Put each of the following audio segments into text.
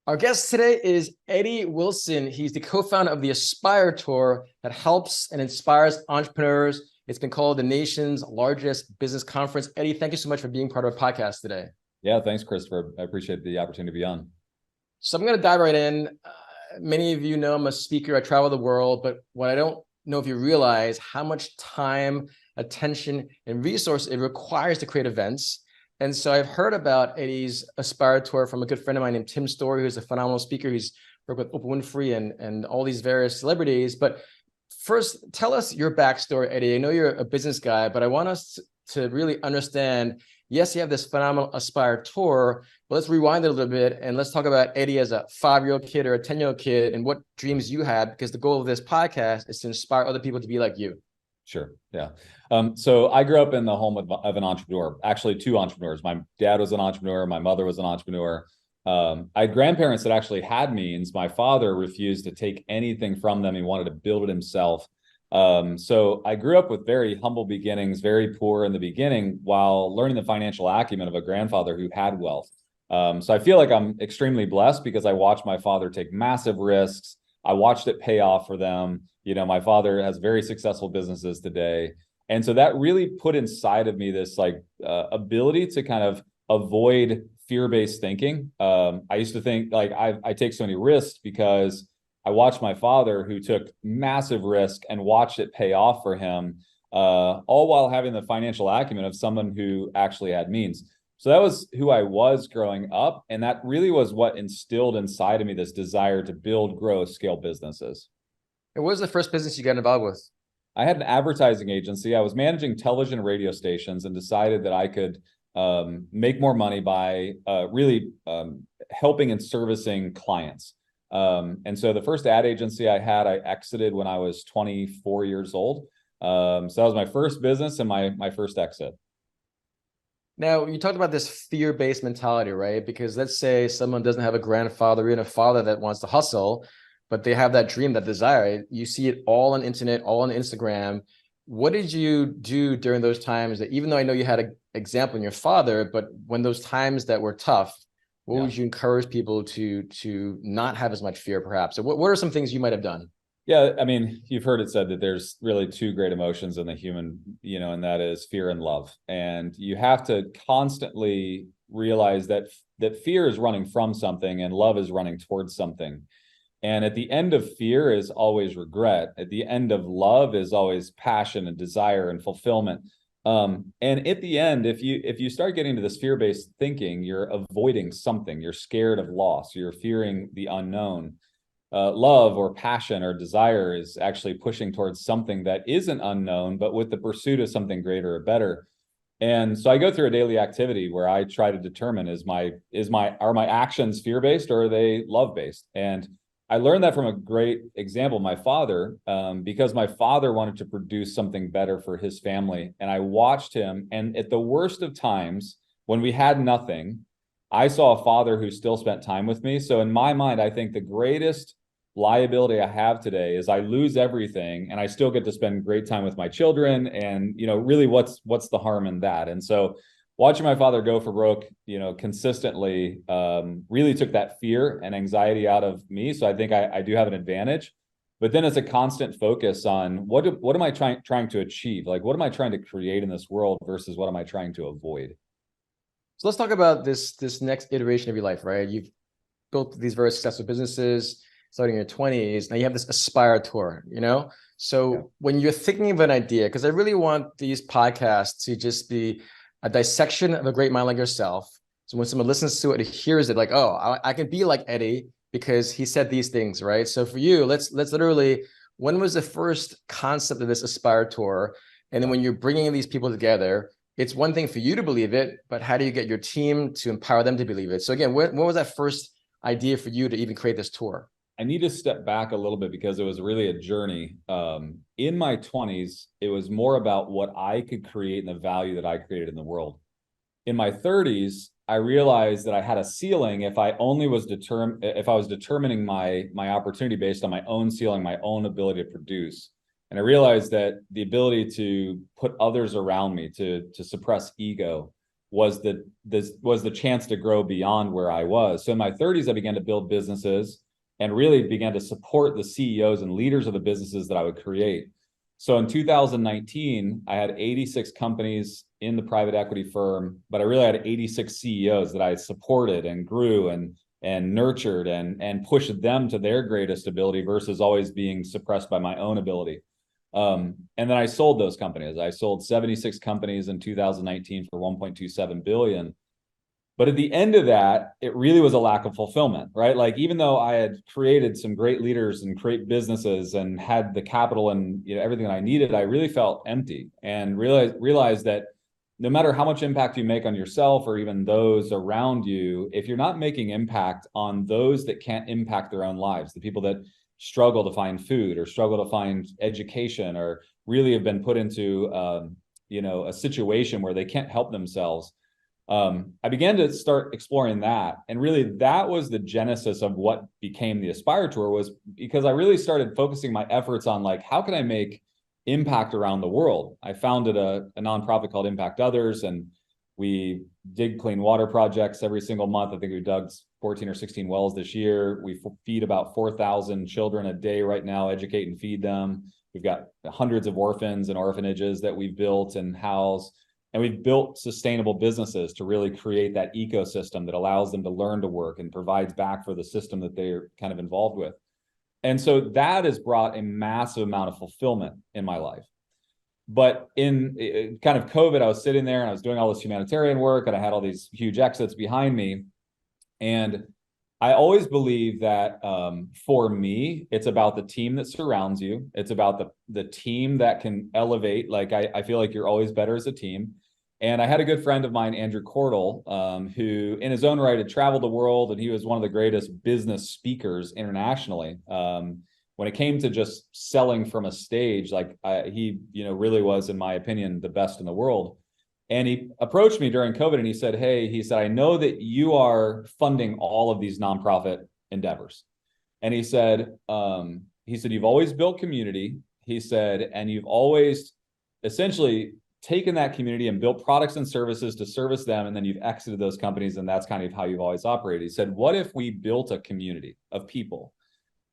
Our guest today is Eddie Wilson. He's the co-founder of the Aspire Tour that helps and inspires entrepreneurs. It's been called the nation's largest business conference. Eddie, thank you so much for being part of our podcast today. Yeah, thanks, Christopher. I appreciate the opportunity to be on. So I'm going to dive right in. Many of you know I'm a speaker. I travel the world, but what I don't know if you realize how much time, attention, and resource it requires to create events. And so I've heard about Eddie's Aspire Tour from a good friend of mine named Tim Story, who's a phenomenal speaker. He's worked with Oprah Winfrey and all these various celebrities. But first, tell us your backstory, Eddie. I know you're a business guy, but I want us to really understand, yes, you have this phenomenal Aspire Tour, but let's rewind it a little bit and let's talk about Eddie as a 5-year-old kid or a 10-year-old kid and what dreams you had, because the goal of this podcast is to inspire other people to be like you. Sure. Yeah. So I grew up in the home of an entrepreneur, actually 2 entrepreneurs. My dad was an entrepreneur. My mother was an entrepreneur. I had grandparents that actually had means. My father refused to take anything from them. He wanted to build it himself. So I grew up with very humble beginnings, very poor in the beginning, while learning the financial acumen of a grandfather who had wealth. So I feel like I'm extremely blessed because I watched my father take massive risks. I watched it pay off for them. You know, my father has very successful businesses today. And so that really put inside of me this ability to kind of avoid fear-based thinking. I used to think like I take so many risks because I watched my father, who took massive risk and watched it pay off for him, all while having the financial acumen of someone who actually had means. So that was who I was growing up. And that really was what instilled inside of me this desire to build, grow, scale businesses. And what was the first business you got involved with? I had an advertising agency. I was managing television and radio stations and decided that I could make more money by really helping and servicing clients. And so the first ad agency I had, I exited when I was 24 years old. So that was my first business and my first exit. Now, you talked about this fear-based mentality, right? Because let's say someone doesn't have a grandfather or even a father that wants to hustle, but they have that dream, that desire. You see it all on internet, all on Instagram. What did you do during those times that, even though I know you had an example in your father, but when those times that were tough, what would you encourage people to not have as much fear, perhaps? So what are some things you might have done? Yeah, I mean, you've heard it said that there's really 2 great emotions in the human, and that is fear and love. And you have to constantly realize that fear is running from something and love is running towards something. And at the end of fear is always regret. At the end of love is always passion and desire and fulfillment. And at the end, if you start getting into this fear-based thinking, you're avoiding something. You're scared of loss. You're fearing the unknown. Love or passion or desire is actually pushing towards something that isn't unknown, but with the pursuit of something greater or better. And so I go through a daily activity where I try to determine are my actions fear-based or are they love-based? And I learned that from a great example, my father, because my father wanted to produce something better for his family. And I watched him, and at the worst of times, when we had nothing, I saw a father who still spent time with me. So in my mind, I think the greatest liability I have today is I lose everything and I still get to spend great time with my children. And, really what's the harm in that? And so watching my father go for broke, consistently, really took that fear and anxiety out of me. So I think I do have an advantage, but then it's a constant focus on what am I trying to achieve? Like, what am I trying to create in this world versus what am I trying to avoid? So let's talk about this next iteration of your life, right? You've built these very successful businesses starting in your 20s. Now you have this Aspire Tour, So when you're thinking of an idea, because I really want these podcasts to just be a dissection of a great mind like yourself. So when someone listens to it, it hears it like, oh, I can be like Eddie because he said these things, right? So for you, let's literally, when was the first concept of this Aspire Tour? And then when you're bringing these people together, it's one thing for you to believe it, but how do you get your team to empower them to believe it? So again, what was that first idea for you to even create this tour? I need to step back a little bit because it was really a journey. In my 20s, it was more about what I could create and the value that I created in the world. In my 30s, I realized that I had a ceiling if I was determining my opportunity based on my own ceiling, my own ability to produce. And I realized that the ability to put others around me, to suppress ego, was the chance to grow beyond where I was. So in my 30s, I began to build businesses and really began to support the CEOs and leaders of the businesses that I would create. So in 2019, I had 86 companies in the private equity firm, but I really had 86 CEOs that I supported and grew and nurtured and pushed them to their greatest ability versus always being suppressed by my own ability. And then I sold those companies. I sold 76 companies in 2019 for 1.27 billion. But at the end of that, it really was a lack of fulfillment, right? Like, even though I had created some great leaders and great businesses and had the capital and everything that I needed, I really felt empty and realized that no matter how much impact you make on yourself or even those around you, if you're not making impact on those that can't impact their own lives, the people that struggle to find food or struggle to find education or really have been put into a situation where they can't help themselves, I began to start exploring that. And really that was the genesis of what became the Aspire Tour, was because I really started focusing my efforts on, like, how can I make impact around the world? I founded a nonprofit called Impact Others, and we dig clean water projects every single month. I think we dug 14 or 16 wells this year. We feed about 4,000 children a day right now, educate and feed them. We've got hundreds of orphans and orphanages that we've built and house. And we've built sustainable businesses to really create that ecosystem that allows them to learn to work and provides back for the system that they're kind of involved with. And so that has brought a massive amount of fulfillment in my life. But in kind of COVID, I was sitting there and I was doing all this humanitarian work and I had all these huge exits behind me. And I always believe that for me, it's about the team that surrounds you. It's about the team that can elevate. Like, I feel like you're always better as a team. And I had a good friend of mine, Andrew Cordell, who in his own right had traveled the world, and he was one of the greatest business speakers internationally. When it came to just selling from a stage, like he really was, in my opinion, the best in the world. And he approached me during COVID and he said, hey, I know that you are funding all of these nonprofit endeavors. And he said, you've always built community. He said, and you've always essentially taken that community and built products and services to service them. And then you've exited those companies. And that's kind of how you've always operated. He said, what if we built a community of people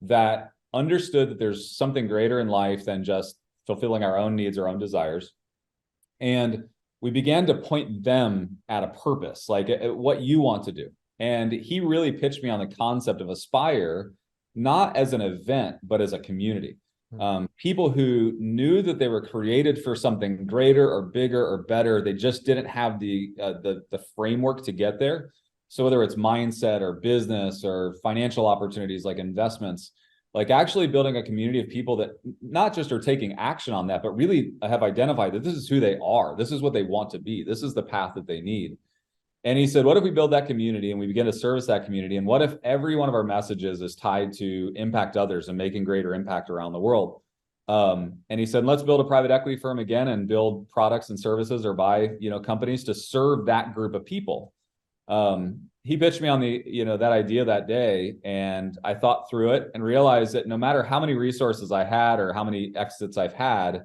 that understood that there's something greater in life than just fulfilling our own needs, our own desires? And we began to point them at a purpose, like at what you want to do. And he really pitched me on the concept of Aspire, not as an event, but as a community. People who knew that they were created for something greater or bigger or better, they just didn't have the framework to get there. So whether it's mindset or business or financial opportunities like investments, like actually building a community of people that not just are taking action on that, but really have identified that this is who they are. This is what they want to be. This is the path that they need. And he said, what if we build that community and we begin to service that community? And what if every one of our messages is tied to impact others and making greater impact around the world? And he said, let's build a private equity firm again and build products and services or buy, companies to serve that group of people. He pitched me on that idea that day, and I thought through it and realized that no matter how many resources I had or how many exits I've had,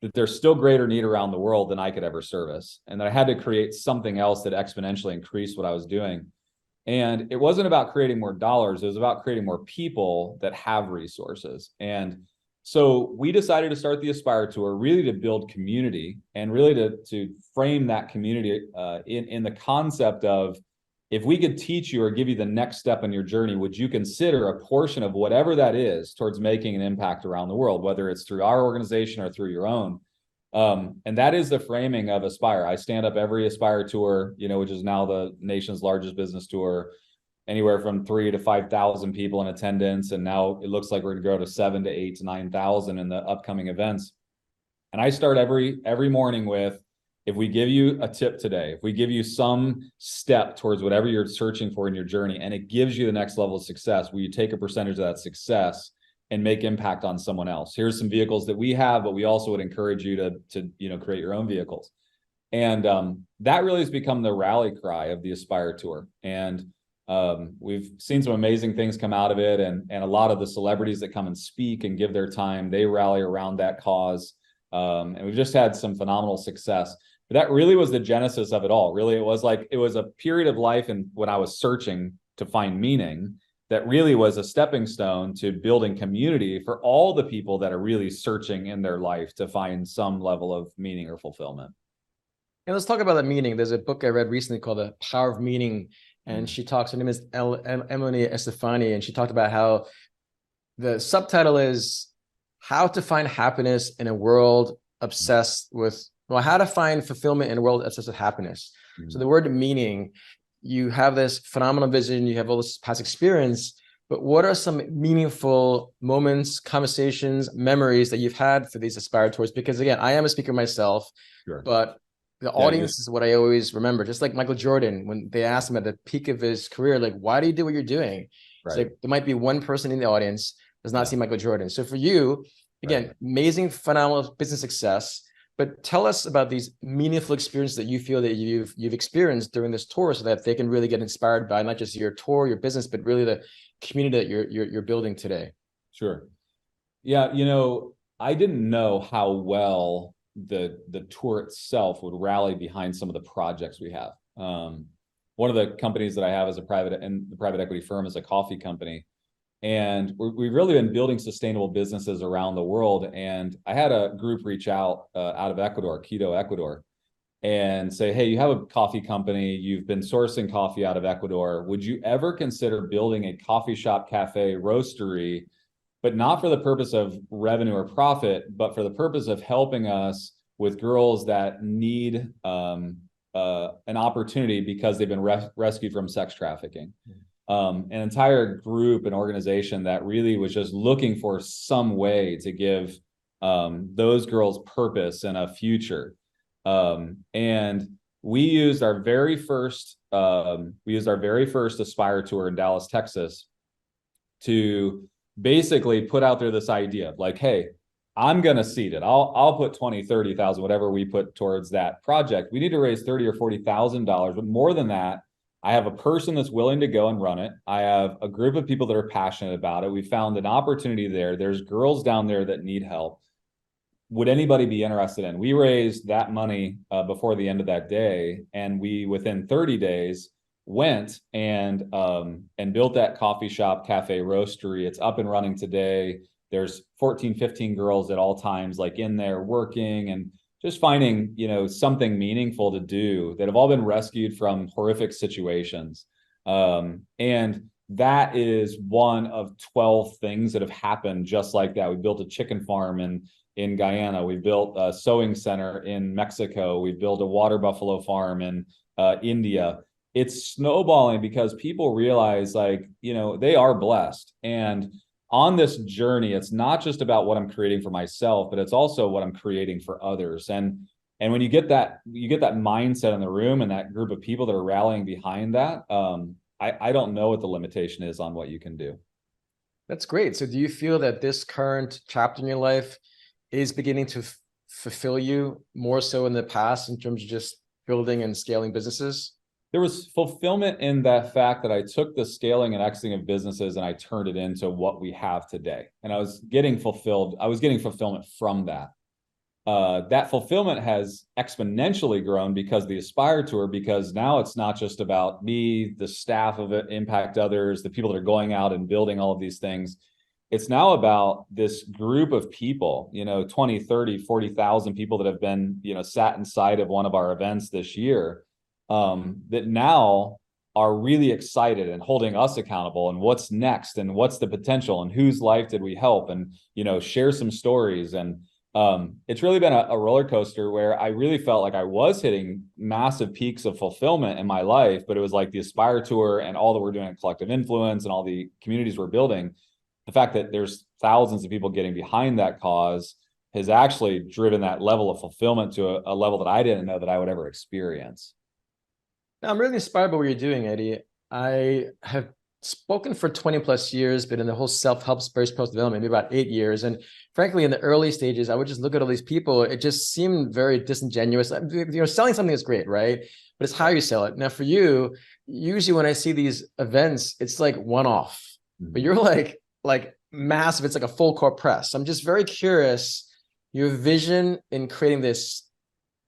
that there's still greater need around the world than I could ever service. And that I had to create something else that exponentially increased what I was doing. And it wasn't about creating more dollars. It was about creating more people that have resources. And so we decided to start the Aspire Tour, really to build community and really to frame that community in the concept of, if we could teach you or give you the next step in your journey, would you consider a portion of whatever that is towards making an impact around the world, whether it's through our organization or through your own? And that is the framing of Aspire. I stand up every Aspire Tour, which is now the nation's largest business tour, anywhere from 3,000 to 5,000 people in attendance. And now it looks like we're going to grow to 7,000 to 8,000 to 9,000 in the upcoming events. And I start every morning with, if we give you a tip today, if we give you some step towards whatever you're searching for in your journey, and it gives you the next level of success, will you take a percentage of that success and make impact on someone else? Here's some vehicles that we have, but we also would encourage you to create your own vehicles. And that really has become the rally cry of the Aspire Tour. And we've seen some amazing things come out of it. And a lot of the celebrities that come and speak and give their time, they rally around that cause. And we've just had some phenomenal success. But that really was the genesis of it all. Really, it was a period of life, and when I was searching to find meaning, that really was a stepping stone to building community for all the people that are really searching in their life to find some level of meaning or fulfillment. And let's talk about that meaning. There's a book I read recently called The Power of Meaning, and she talks, her name is Emily Estefani, and she talked about how the subtitle is how to find happiness in a world obsessed with, well, how to find fulfillment in a world obsessed with happiness. So the word meaning, you have this phenomenal vision, you have all this past experience, but what are some meaningful moments, conversations, memories that you've had for these aspirators? Because again, I am a speaker myself, Sure. but the audience is what I always remember. Just like Michael Jordan, when they asked him at the peak of his career, like, why do you do what you're doing? It's like, there might be one person in the audience does not see Michael Jordan. So for you, again, amazing, phenomenal business success. But tell us about these meaningful experiences that you feel that you've experienced during this tour, so that they can really get inspired by not just your tour, your business, but really the community that you're building today. Sure. Yeah, I didn't know how well the tour itself would rally behind some of the projects we have. One of the companies that I have as the private equity firm is a coffee company. And we've really been building sustainable businesses around the world. And I had a group reach out of Ecuador, Quito, Ecuador, and say, hey, you have a coffee company. You've been sourcing coffee out of Ecuador. Would you ever consider building a coffee shop, cafe, roastery, but not for the purpose of revenue or profit, but for the purpose of helping us with girls that need an opportunity because they've been rescued from sex trafficking? An entire group, an organization that really was just looking for some way to give those girls purpose and a future. And we used our very first Aspire tour in Dallas, Texas, to basically put out there this idea of like, hey, I'm going to seed it. I'll put 20, 30,000, whatever we put towards that project. We need to raise $30,000 or $40,000, but more than that, I have a person that's willing to go and run it. I have a group of people that are passionate about it. We found an opportunity there. There's girls down there that need help. Would anybody be interested in? We raised that money before the end of that day, and we, within 30 days, went and built that coffee shop, cafe, roastery. It's up and running today. There's 14, 15 girls at all times, like in there working and just finding, something meaningful to do, that have all been rescued from horrific situations. And that is one of 12 things that have happened just like that. We built a chicken farm in Guyana. We built a sewing center in Mexico. We built a water buffalo farm in India. It's snowballing because people realize, they are blessed. And on this journey, it's not just about what I'm creating for myself, but it's also what I'm creating for others. And when you get that mindset in the room and that group of people that are rallying behind that, I don't know what the limitation is on what you can do. That's great. So do you feel that this current chapter in your life is beginning to fulfill you more so in the past in terms of just building and scaling businesses? There was fulfillment in that fact that I took the scaling and exiting of businesses and I turned it into what we have today. And I was getting fulfilled. I was getting fulfillment from that. That fulfillment has exponentially grown because of the Aspire Tour, because now it's not just about me, the staff of it, Impact Others, the people that are going out and building all of these things. It's now about this group of people, 20, 30, 40,000 people that have been, sat inside of one of our events this year. That now are really excited and holding us accountable, and what's next and what's the potential and whose life did we help, and share some stories. And it's really been a roller coaster where I really felt like I was hitting massive peaks of fulfillment in my life, but it was like the Aspire Tour and all that we're doing at Collective Influence and all the communities we're building. The fact that there's thousands of people getting behind that cause has actually driven that level of fulfillment to a level that I didn't know that I would ever experience. Now, I'm really inspired by what you're doing, Eddie. I have spoken for 20 plus years, been in the whole self-help space, post-development, maybe about 8 years. And frankly, in the early stages, I would just look at all these people. It just seemed very disingenuous. Selling something is great, right? But it's how you sell it. Now, for you, usually when I see these events, it's like one-off, but you're like massive. It's like a full court press. I'm just very curious, your vision in creating this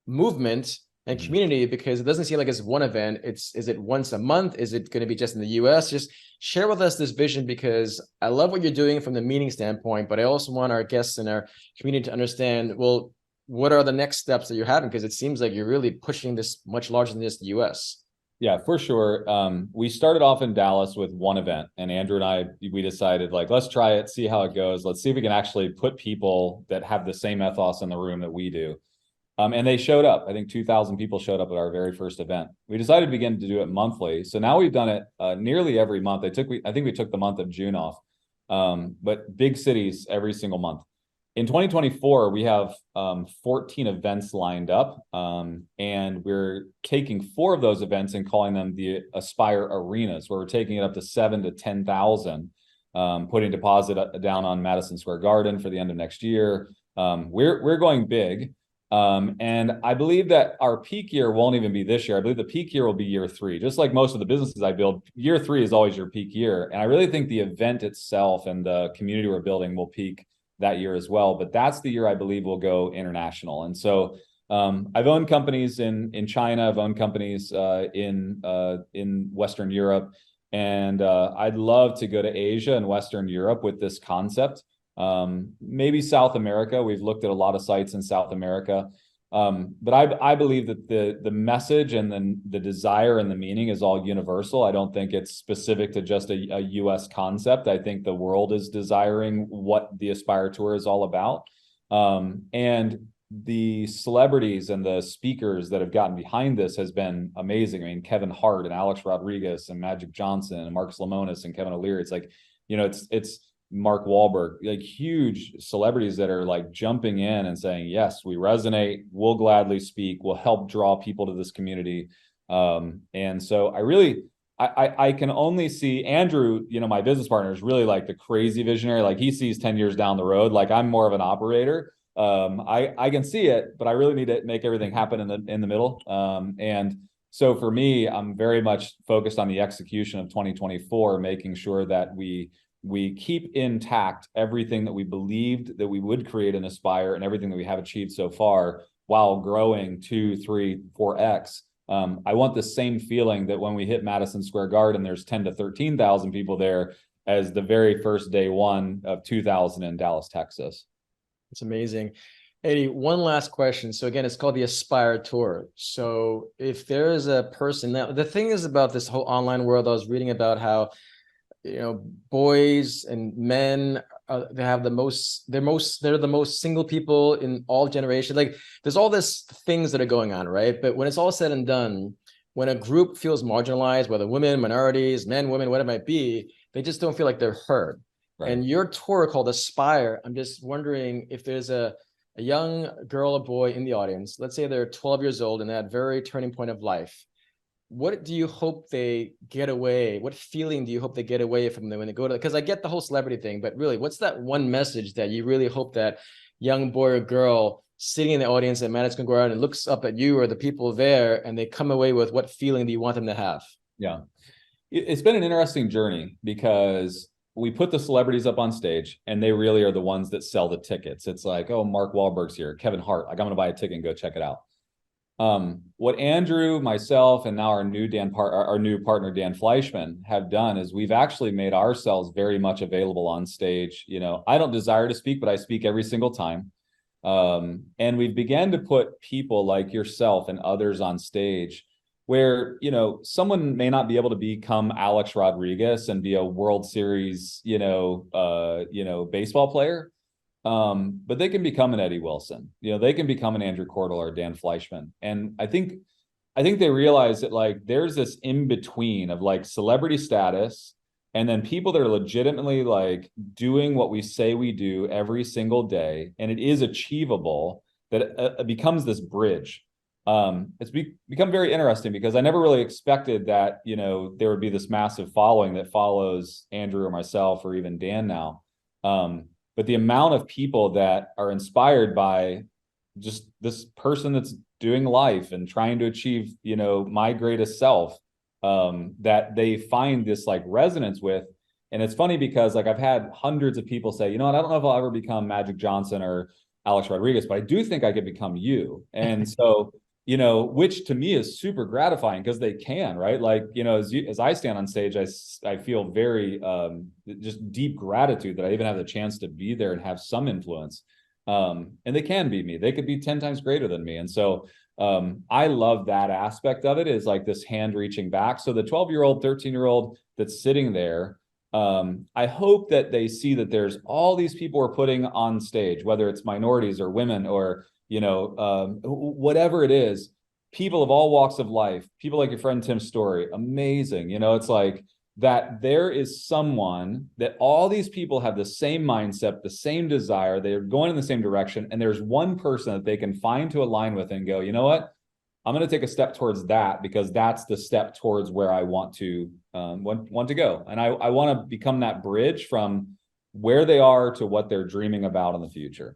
movement and community, because it doesn't seem like it's one event. Is it once a month? Is it going to be just in the US? Just share with us this vision, because I love what you're doing from the meeting standpoint, but I also want our guests and our community to understand, well, what are the next steps that you're having? Because it seems like you're really pushing this much larger than just the US. Yeah, for sure. We started off in Dallas with one event, and Andrew and I, we decided, like, let's try it, see how it goes. Let's see if we can actually put people that have the same ethos in the room that we do. And they showed up. I think 2,000 people showed up at our very first event. We decided to begin to do it monthly. So now we've done it nearly every month. I think we took the month of June off, but big cities every single month. In 2024, we have 14 events lined up, and we're taking 4 of those events and calling them the Aspire Arenas, where we're taking it up to 7 to 10,000, putting deposit down on Madison Square Garden for the end of next year. We're going big. And I believe that our peak year won't even be this year. I believe the peak year will be year 3. Just like most of the businesses I build, year 3 is always your peak year. And I really think the event itself and the community we're building will peak that year as well. But that's the year I believe will go international. And so I've owned companies in China. I've owned companies in Western Europe. And I'd love to go to Asia and Western Europe with this concept. Maybe South America. We've looked at a lot of sites in South America. But I believe that the message and then the desire and the meaning is all universal. I don't think it's specific to just a US concept. I think the world is desiring what the Aspire Tour is all about. And the celebrities and the speakers that have gotten behind this has been amazing. I mean, Kevin Hart and Alex Rodriguez and Magic Johnson and Marcus Lemonis and Kevin O'Leary. It's like, it's Mark Wahlberg, like huge celebrities that are like jumping in and saying, yes, we resonate, we'll gladly speak, we'll help draw people to this community. And so I can only see Andrew, my business partner, is really like the crazy visionary. Like he sees 10 years down the road. Like I'm more of an operator. I can see it, but I really need to make everything happen in the middle. And so for me, I'm very much focused on the execution of 2024, making sure that we keep intact everything that we believed that we would create and Aspire, and everything that we have achieved so far, while growing 2, 3, 4x. I want the same feeling that when we hit Madison Square Garden, there's 10 to 13,000 people there as the very first day one of 2000 in Dallas, Texas. It's amazing. Eddie, one last question. So again, it's called the Aspire Tour. So if there is a person, now the thing is about this whole online world, I was reading about how boys and men, they're the most single people in all generations. Like there's all this things that are going on, right? But when it's all said and done, when a group feels marginalized, whether women, minorities, men, women, whatever it might be, they just don't feel like they're heard. Right. And your tour called Aspire, I'm just wondering if there's a young girl or boy in the audience, let's say they're 12 years old and that very turning point of life. What do you hope they get away? What feeling do you hope they get away from them when they go to, because I get the whole celebrity thing, but really, what's that one message that you really hope that young boy or girl sitting in the audience at Madison Square Garden and looks up at you or the people there and they come away with, what feeling do you want them to have? Yeah. It's been an interesting journey because we put the celebrities up on stage and they really are the ones that sell the tickets. It's like, oh, Mark Wahlberg's here, Kevin Hart, like I'm going to buy a ticket and go check it out. What Andrew, myself, and now our new partner, Dan Fleischman, have done is we've actually made ourselves very much available on stage. I don't desire to speak, but I speak every single time. And we've began to put people like yourself and others on stage where, someone may not be able to become Alex Rodriguez and be a World Series, baseball player. But they can become an Eddie Wilson, they can become an Andrew Cordell or Dan Fleischman. And I think they realize that like there's this in between of like celebrity status and then people that are legitimately like doing what we say we do every single day. And it is achievable, that it becomes this bridge. It's become very interesting because I never really expected that, there would be this massive following that follows Andrew or myself or even Dan now. But the amount of people that are inspired by just this person that's doing life and trying to achieve, my greatest self, that they find this like resonance with. And it's funny because like I've had hundreds of people say, I don't know if I'll ever become Magic Johnson or Alex Rodriguez, but I do think I could become you. And so you know, which to me is super gratifying because they can, right? Like, you know, as I stand on stage, I feel very just deep gratitude that I even have the chance to be there and have some influence. And they can be me. They could be 10 times greater than me. And so I love that aspect of it, is like this hand reaching back. So the 12-year-old, 13-year-old that's sitting there, I hope that they see that there's all these people we're putting on stage, whether it's minorities or women or, you know, whatever it is, people of all walks of life, people like your friend Tim's story, amazing. You know, it's like that there is someone that all these people have the same mindset, the same desire, they're going in the same direction. And there's one person that they can find to align with and go, you know what? I'm going to take a step towards that because that's the step towards where I want to go. And I want to become that bridge from where they are to what they're dreaming about in the future.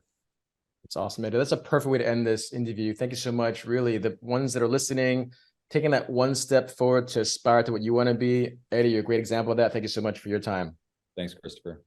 It's awesome, Eddie. That's a perfect way to end this interview. Thank you so much. Really, the ones that are listening, taking that one step forward to aspire to what you want to be. Eddie, you're a great example of that. Thank you so much for your time. Thanks, Christopher.